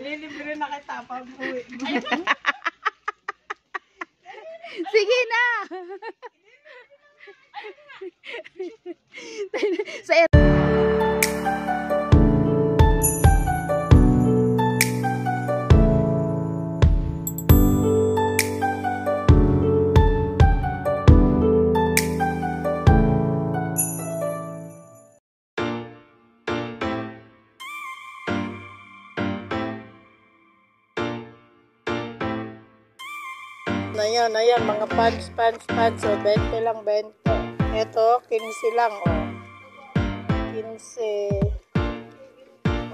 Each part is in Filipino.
Lilibre na kita pag uwi. Sige na. Sa Ayan, mga pads. So, 20 lang, 20. Ito, 15 lang, oh. 15.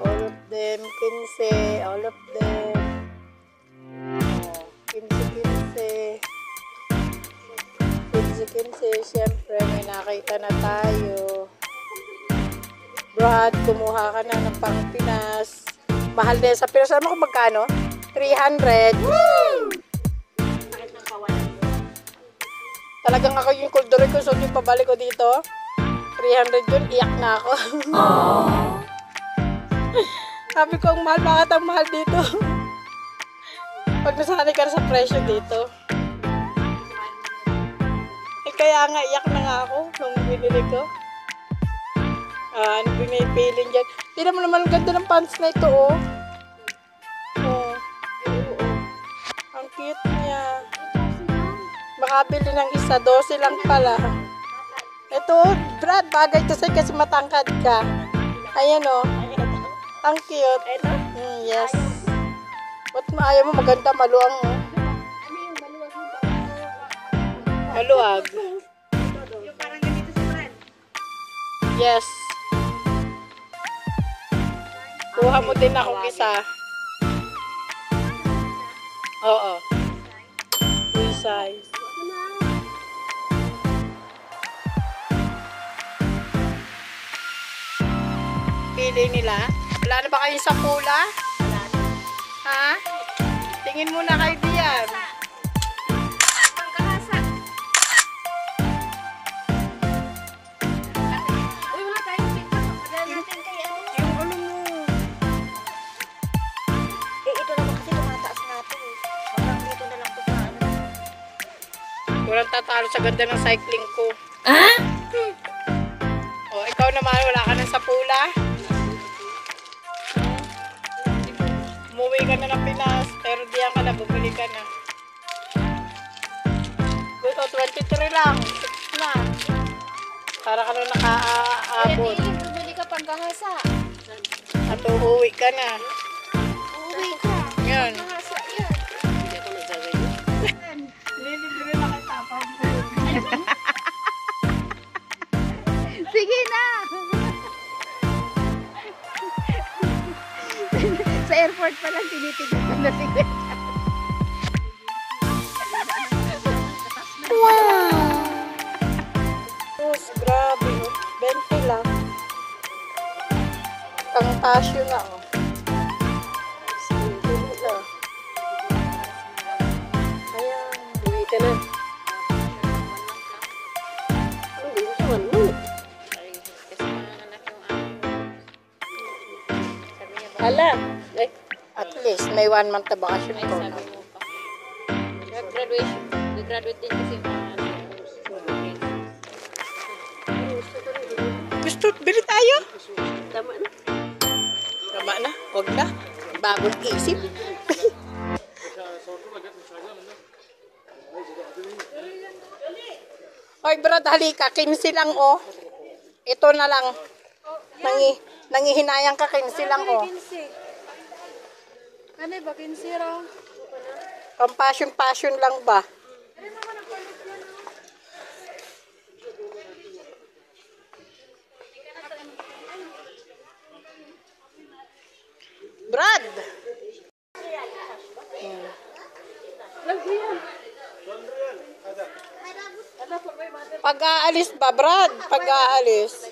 All of them, 15. All of them. Oh, 15. 15. Siyempre, may nakita na tayo. Brad, kumuha ka na ng pang Pinas. Mahal din. Sa Pinas, alam mo kung magkano? 300. Woo! Talagang ako yung kulduroy ko, so yung pabalik ko dito, 300 yun, iyak na ako. Sabi ko, ang mahal, bakit ang mahal dito? Pag nasanay ka sa presyo dito. Eh kaya nga, iyak na nga ako nung binili ko. Ano binipilin dyan. Tignan mo naman, ang ganda ng pants na ito, oh. Oh. Ang cute niya. Makabili ng isa, 12 lang pala. Ito, Brad, bagay to sa'yo kasi matangkad ka. Ayan o. Ang cute. Yes. Ba't ayaw mo maganda, maluwang o? Maluwag. yung parang ganito si Brad. Yes. Kuha mo din akong isa. Oo. Free size. Pili nila. Wala na ba kayo sa pula? Wala na. Ha? Tingin muna kayo diyan. Pangkahasa. Uy, wala tayong pingka. Padala natin kay ano. Yung ano mo. Ito naman kasi tumataas natin eh. Parang dito na lang ito sa ano. Walang tatalo sa ganda ng cycling ko. Ah? O, ikaw naman, wala ka na sa pula? Umuwi ka na ng Pinas, pero diyan ka na, bumili ka na. Ito, 23 lang. 6 na. Para ka na nakaabot. Bumili ka pangkahasa. At uuwi ka na. Uwi ka. Yan. Pangkahasa yan. Lilibre na kita pa. Sige na! Sa airport pa lang tinitignan na si Gwen. Wow! Yes, grabe. 20 lang. Pang tasyo na, oh. Sige nila. Ayan. Uwi ka na. Hindi mo siya manun. Hala. Eh, at least may 1 month na bakasyon ko. Graduation. Graduate din kasi Gusto, bili tayo? tama na. Tama na, huwag na. Bagong isip. Hoy, Brad, halika. 15 lang, oh. Ito na lang. Nangihinayang ka, 15 lang, oh. Ano ba, 15 raw? Pampasyon lang ba? Brad! Pag-aalis ba, Brad? Pag-aalis.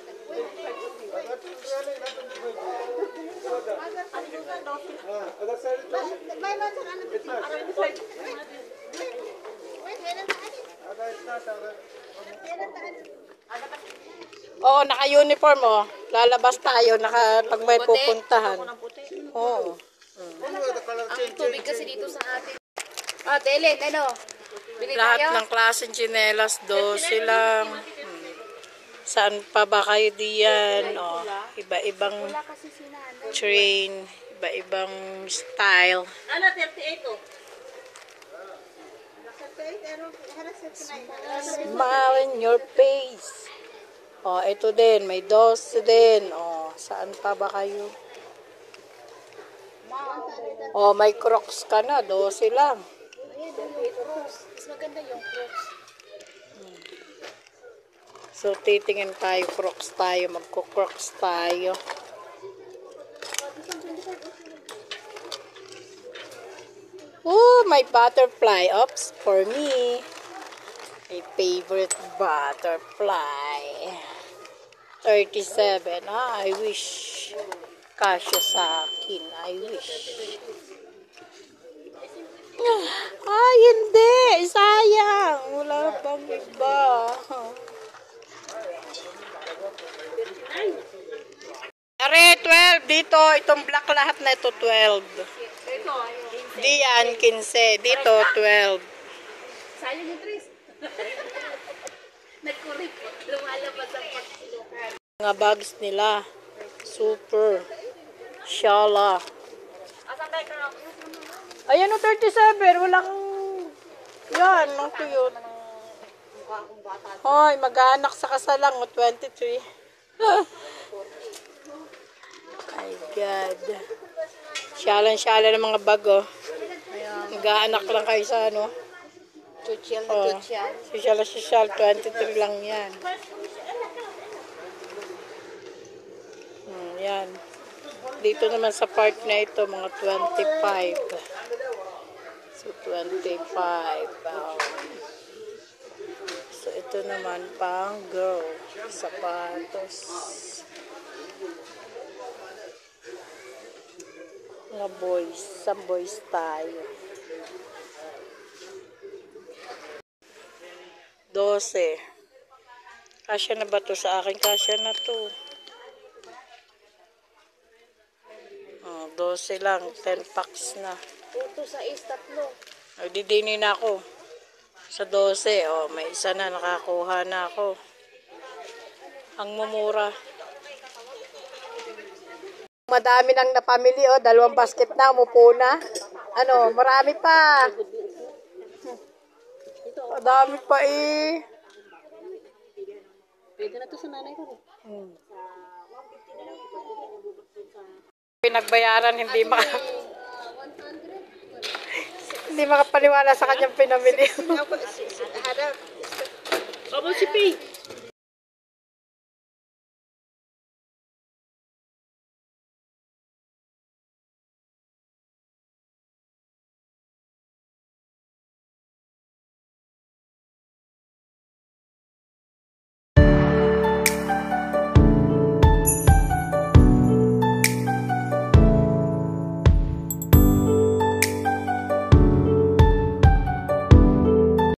Oo, naka-uniform, oh. Lalabas tayo, pag may pupuntahan. Oo. Ang tubig kasi dito sa atin. Ah, Delen, ano? Bili Lahat tayo? ng klaseng tsinelas, 12 lang. Saan pa ba kayo diyan? Oh, iba-ibang Wala kasi si nanay. train, iba-ibang style. Ano, 38 oh. Smile in your face. Oh, ito din, may 12 din. Oh, saan pa ba kayo? Oh, may Crocs ka na, 12 lang. Ayan, yung crocs. Mas maganda yung crocs. So, titingin tayo, Crocs tayo, magko-Crocs tayo. Oh, my butterfly. Oops, for me. My favorite butterfly. 37. Ah, I wish. Kasya sa akin. I wish. Ah, hindi. Sayang. Wala bang iba. Are, 12. Dito, itong black lahat na ito, 12. Di yan, 15. Dito, 12. Sayang yung Tris. Nagkurik. Lumalabas ang pagsilukan. Mga bags nila. Super. Shala. Asan tayo ka? Ayan o, 37. Walang... Yan, ang cute. Hoy, mag-aanak sa kasalang o, 23. My God. Syalan-syalan ng mga bag, oh. Mag-aanak lang kayo sa ano. Tutyal na Oh, tutyal. sosyal, 23 lang yan. Yan. Dito naman sa part na ito, mga 25. So, 25. Oh. So, ito naman pang girl. Sapatos. Mga boys. Some boys tayo. 12. Kasya na ba to sa akin? Kasya na to. Oh, 12 lang. 10 packs na. Puto sa tatlo. Ay, didini na ako. Sa 12. Oh, may isa na. Nakakuha na ako. Ang mumura. Madami nang napamili. Oh, 2 basket na. Umupo na. Ano, marami pa. Madami pa eh. Pwede na to sa nanay ko. Pinagbayaran, hindi makapaniwala sa kanyang pinamili. Abo si Pay.